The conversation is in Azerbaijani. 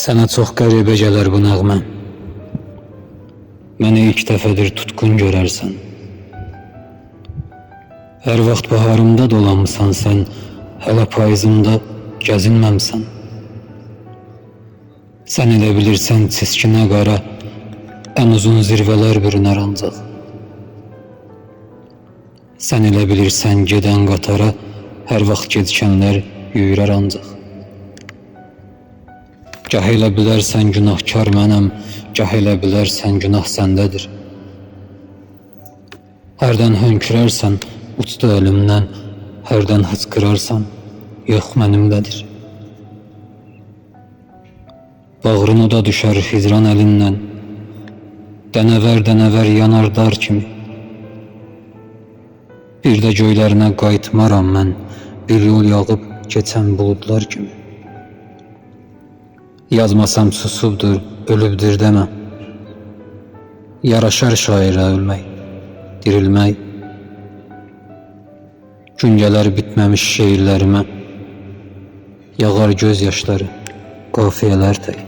Sənə çox qəribə gələr bu nəğmə. Məni ilk dəfədir tutqun görərsən. Hər vaxt baharımda dolanmısan sən, hələ payızımda gəzinməmsən. Sən elə bilirsən çiskinə qara, ən uzun zirvələr bürünər ancaq. Sən elə bilirsən gedən qatara, hər vaxt gecikənlər yüyürər ancaq. Gah elə bilərsən günahkar mənəm, gah elə bilərsən günah səndədir. Hərdən hönkürərsən, uçdu əlimdən, hərdən hıçqırarsan, yox mənimdədir. Bağrına da düşər hicran əlindən, dənəvər yanar dar kimi. Bir də göylərinə qayıtmaram mən, bir yol yağıb keçən buludlar kimi. Yazmasam susubdur, ölübdür demə. Yaraşar şairə ölmək, dirilmək. Gün gələr bitməmiş şeirlərimə, yağar göz yaşları, qafiyələr tək.